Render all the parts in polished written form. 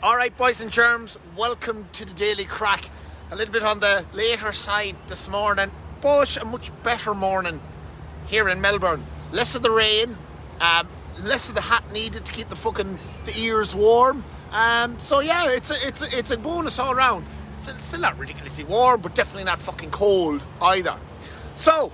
Alright, boys and germs, welcome to the Daily Crack. A little bit on the later side this morning, but a much better morning here in Melbourne. Less of the rain, less of the hat needed to keep the ears warm. So yeah, it's a bonus all around. It's still not ridiculously warm, but definitely not fucking cold either. So,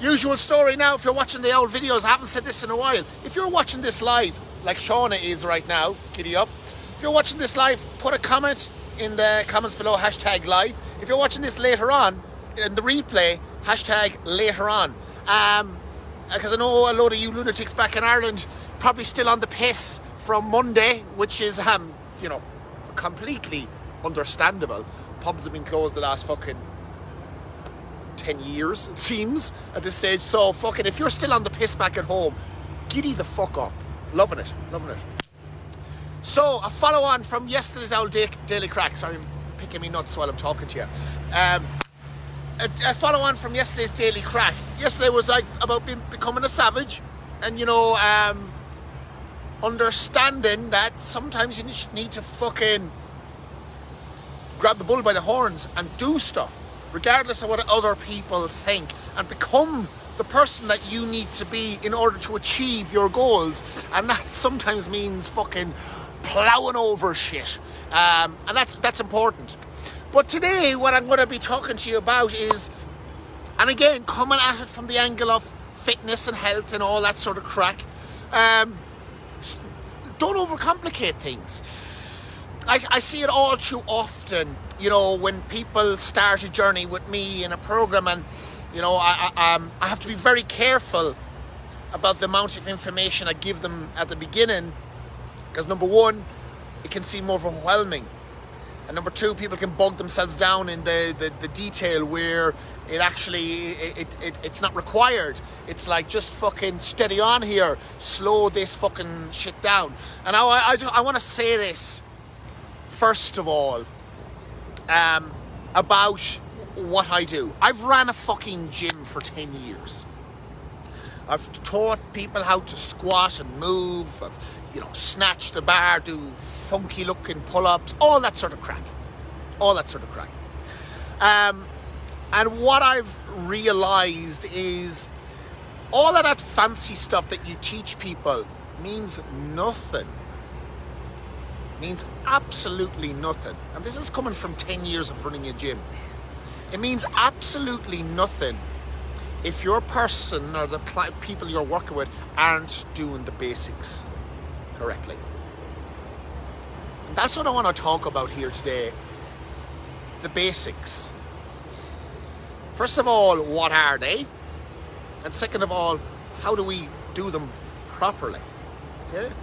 usual story now, if you're watching the old videos, I haven't said this in a while. If you're watching this live, like Shauna is right now, giddy up. If you're watching this live, put a comment in the comments below, hashtag live. If you're watching this later on, in the replay, hashtag later on. Because I know a load of you lunatics back in Ireland probably still on the piss from Monday, which is, completely understandable. Pubs have been closed the last fucking 10 years, it seems, at this stage. So, if you're still on the piss back at home, giddy the fuck up. Loving it. So, a follow-on from yesterday's old Daily Crack. Sorry, I'm picking me nuts while I'm talking to you. A follow-on from yesterday's Daily Crack. Yesterday was about becoming a savage. And, understanding that sometimes you just need to fucking grab the bull by the horns and do stuff, regardless of what other people think, and become the person that you need to be in order to achieve your goals. And that sometimes means fucking plowing over shit. And that's important. But today, what I'm going to be talking to you about is, and again, coming at it from the angle of fitness and health and all that sort of crack, don't overcomplicate things. I see it all too often, when people start a journey with me in a program, and, I have to be very careful about the amount of information I give them at the beginning, because number one, it can seem overwhelming. And number two, people can bog themselves down in the detail where it actually, it's not required. It's like, just fucking steady on here, slow this fucking shit down. And I want to say this, first of all, about what I do. I've ran a fucking gym for 10 years. I've taught people how to squat and move, snatch the bar, do funky looking pull-ups, all that sort of crack. And what I've realized is all of that fancy stuff that you teach people means nothing. Means absolutely nothing. And this is coming from 10 years of running a gym. It means absolutely nothing if your person or the people you're working with aren't doing the basics correctly. And that's what I want to talk about here today. The basics. First of all, what are they? And second of all, how do we do them properly? Okay?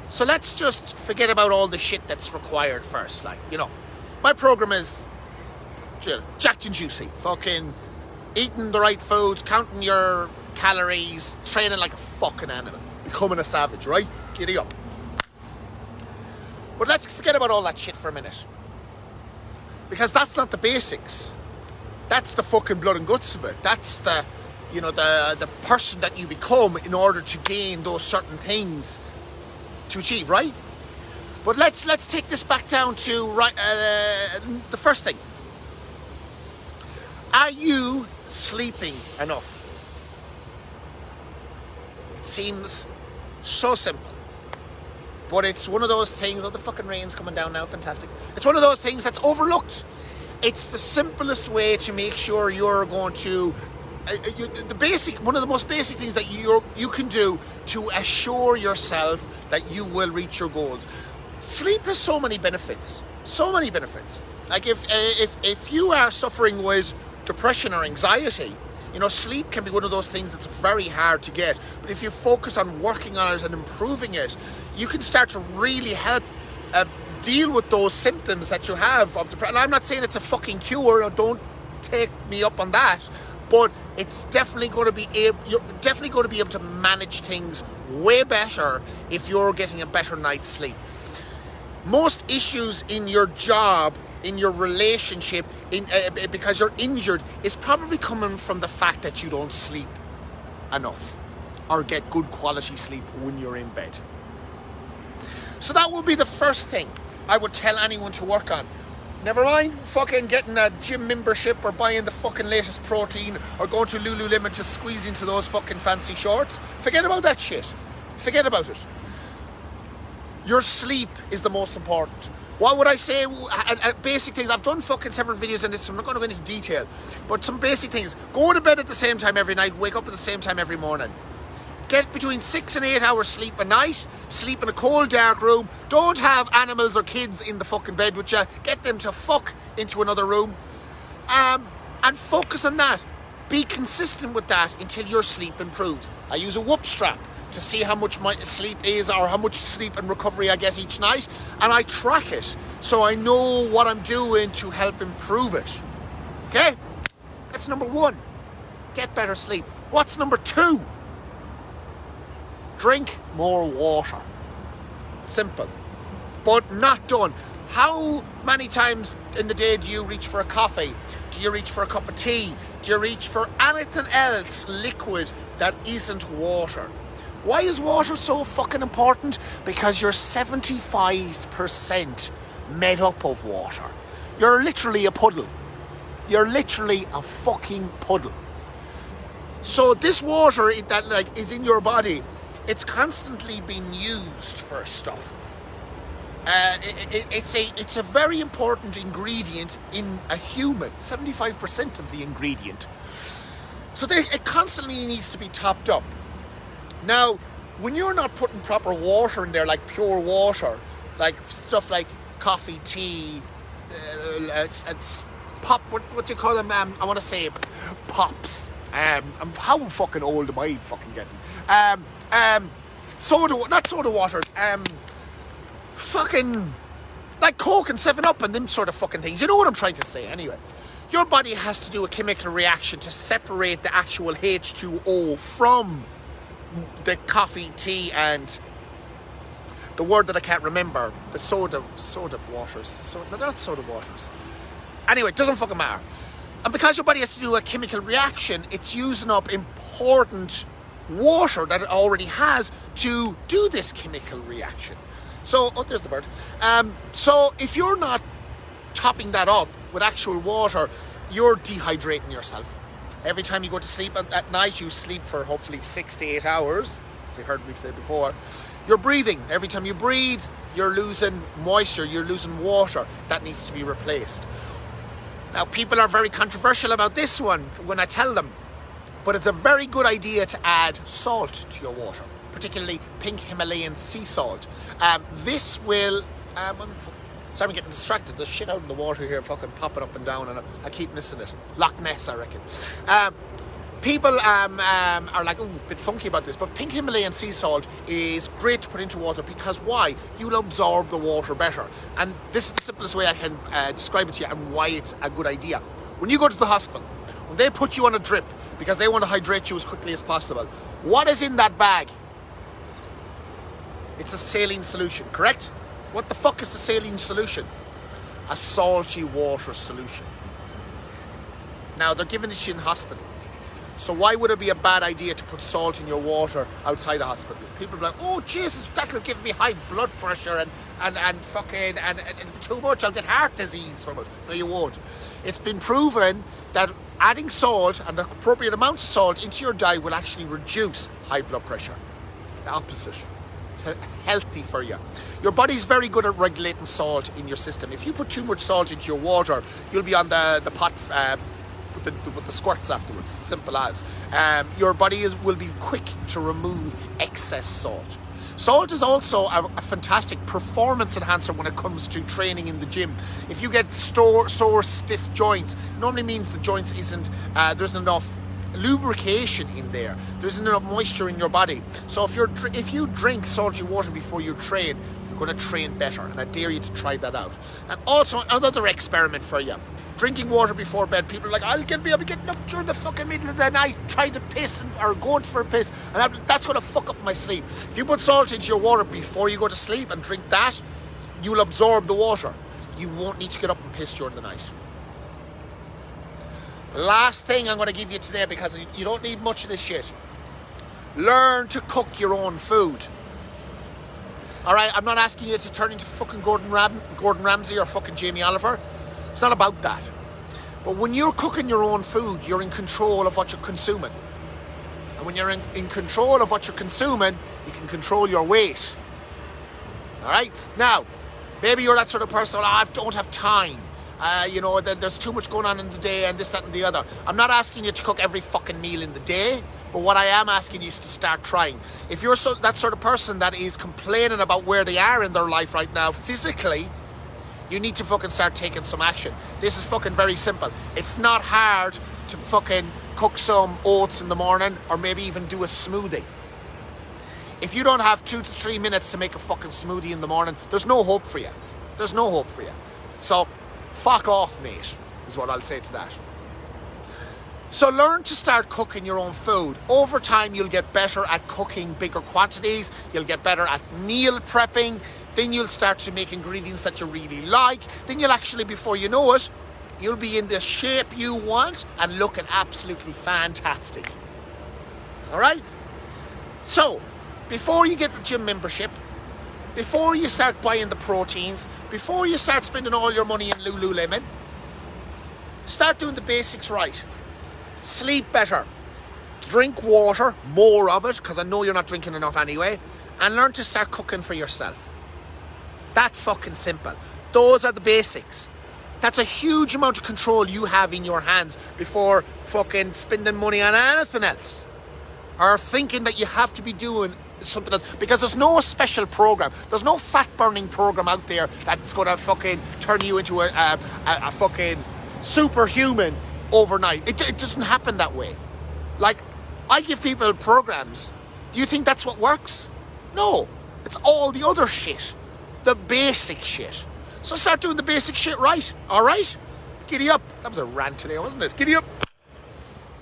So let's just forget about all the shit that's required first. My program is jacked and juicy. Fucking eating the right foods, counting your calories, training like a fucking animal, becoming a savage, right? Giddy up. But let's forget about all that shit for a minute. Because that's not the basics. That's the fucking blood and guts of it. That's the person that you become in order to gain those certain things to achieve, right? But let's take this back down to the first thing. Are you sleeping enough? It seems so simple, but it's one of those things. Oh, the fucking rain's coming down now, fantastic. It's one of those things that's overlooked. It's the simplest way to make sure you're going to one of the most basic things that you can do to assure yourself that you will reach your goals. Sleep has so many benefits. Like if you are suffering with depression or anxiety, sleep can be one of those things that's very hard to get. But if you focus on working on it and improving it, you can start to really help deal with those symptoms that you have of depression. And I'm not saying it's a fucking cure, or don't take me up on that, but it's definitely going to be you're definitely going to be able to manage things way better if you're getting a better night's sleep. Most issues in your job, in your relationship, because you're injured, is probably coming from the fact that you don't sleep enough or get good quality sleep when you're in bed. So that would be the first thing I would tell anyone to work on. Never mind fucking getting a gym membership or buying the fucking latest protein or going to Lululemon to squeeze into those fucking fancy shorts. Forget about that shit. Forget about it. Your sleep is the most important. What would I say? Basic things. I've done fucking several videos on this, so I'm not going to go into detail. But some basic things. Go to bed at the same time every night. Wake up at the same time every morning. Get between 6 and 8 hours sleep a night. Sleep in a cold, dark room. Don't have animals or kids in the fucking bed with you. Get them to fuck into another room. And focus on that. Be consistent with that until your sleep improves. I use a whoop strap to see how much my sleep is or how much sleep and recovery I get each night. And I track it so I know what I'm doing to help improve it. Okay? That's number 1. Get better sleep. What's number 2? Drink more water. Simple. But not done. How many times in the day do you reach for a coffee? Do you reach for a cup of tea? Do you reach for anything else liquid that isn't water? Why is water so fucking important? Because you're 75% made up of water. You're literally a puddle. You're literally a fucking puddle. So this water that is in your body, it's constantly being used for stuff. It's a very important ingredient in a human. 75% of the ingredient. So it constantly needs to be topped up. Now, when you're not putting proper water in there, like pure water, like stuff like coffee, tea, it's pop. What do you call them? I want to say pops. How fucking old am I fucking getting? Not soda waters. Fucking like Coke and 7-Up and them sort of fucking things. You know what I'm trying to say, anyway. Your body has to do a chemical reaction to separate the actual H2O from the coffee, tea, and the word that I can't remember, the soda waters. No, not soda waters. Anyway, it doesn't fucking matter. And because your body has to do a chemical reaction, it's using up important water that it already has to do this chemical reaction. So, there's the bird. So if you're not topping that up with actual water, you're dehydrating yourself. Every time you go to sleep at night, you sleep for hopefully 6 to 8 hours, as you heard me say before. You're breathing. Every time you breathe, you're losing moisture, you're losing water. That needs to be replaced. Now, people are very controversial about this one when I tell them, but it's a very good idea to add salt to your water, particularly pink Himalayan sea salt. This will... Sorry, I'm getting distracted. There's shit out in the water here, fucking popping up and down, and I keep missing it. Loch Ness, I reckon. People are like, ooh, a bit funky about this, but pink Himalayan sea salt is great to put into water because why? You'll absorb the water better. And this is the simplest way I can describe it to you and why it's a good idea. When you go to the hospital, when they put you on a drip because they want to hydrate you as quickly as possible, what is in that bag? It's a saline solution, correct? What the fuck is the saline solution? A salty water solution. Now, they're giving it to you in hospital. So why would it be a bad idea to put salt in your water outside the hospital? People are like, oh Jesus, that'll give me high blood pressure and fucking and too much, I'll get heart disease from it. No, you won't. It's been proven that adding salt and the appropriate amount of salt into your diet will actually reduce high blood pressure. The opposite. It's healthy for you. Your body's very good at regulating salt in your system. If you put too much salt into your water, you'll be on the pot with the squirts afterwards. Simple as. Your body will be quick to remove excess salt. Salt is also a fantastic performance enhancer when it comes to training in the gym. If you get sore, stiff joints, it normally means the joints there isn't enough lubrication in there. There isn't enough moisture in your body. So if you drink salty water before you train, you're going to train better. And I dare you to try that out. And also another experiment for you. Drinking water before bed. People are like, I'll be getting up during the fucking middle of the night trying to piss or going for a piss, and that's going to fuck up my sleep. If you put salt into your water before you go to sleep and drink that, you'll absorb the water. You won't need to get up and piss during the night. Last thing I'm going to give you today, because you don't need much of this shit. Learn to cook your own food. All right, I'm not asking you to turn into fucking Gordon Ramsay or fucking Jamie Oliver. It's not about that. But when you're cooking your own food, you're in control of what you're consuming. And when you're in control of what you're consuming, you can control your weight. All right? Now, maybe you're that sort of person, I don't have time. There's too much going on in the day and this, that and the other. I'm not asking you to cook every fucking meal in the day, but what I am asking you is to start trying. If you're that sort of person that is complaining about where they are in their life right now physically, you need to fucking start taking some action. This is fucking very simple. It's not hard to fucking cook some oats in the morning or maybe even do a smoothie. If you don't have 2 to 3 minutes to make a fucking smoothie in the morning, there's no hope for you. There's no hope for you. So, fuck off, mate, is what I'll say to that. So learn to start cooking your own food. Over time, you'll get better at cooking bigger quantities. You'll get better at meal prepping. Then you'll start to make ingredients that you really like. Then you'll actually, before you know it, you'll be in the shape you want and looking absolutely fantastic. All right? So, before you get the gym membership, before you start buying the proteins, before you start spending all your money in Lululemon, start doing the basics right. Sleep better. Drink water, more of it, because I know you're not drinking enough anyway, and learn to start cooking for yourself. That fucking simple. Those are the basics. That's a huge amount of control you have in your hands before fucking spending money on anything else. Or thinking that you have to be doing something else, because there's no special program, there's no fat burning program out there that's gonna fucking turn you into a fucking superhuman overnight. It doesn't happen that way. Like, I give people programs. Do you think that's what works? No, it's all the other shit, the basic shit. So start doing the basic shit right. All right, giddy up. That was a rant today, wasn't it? Giddy up.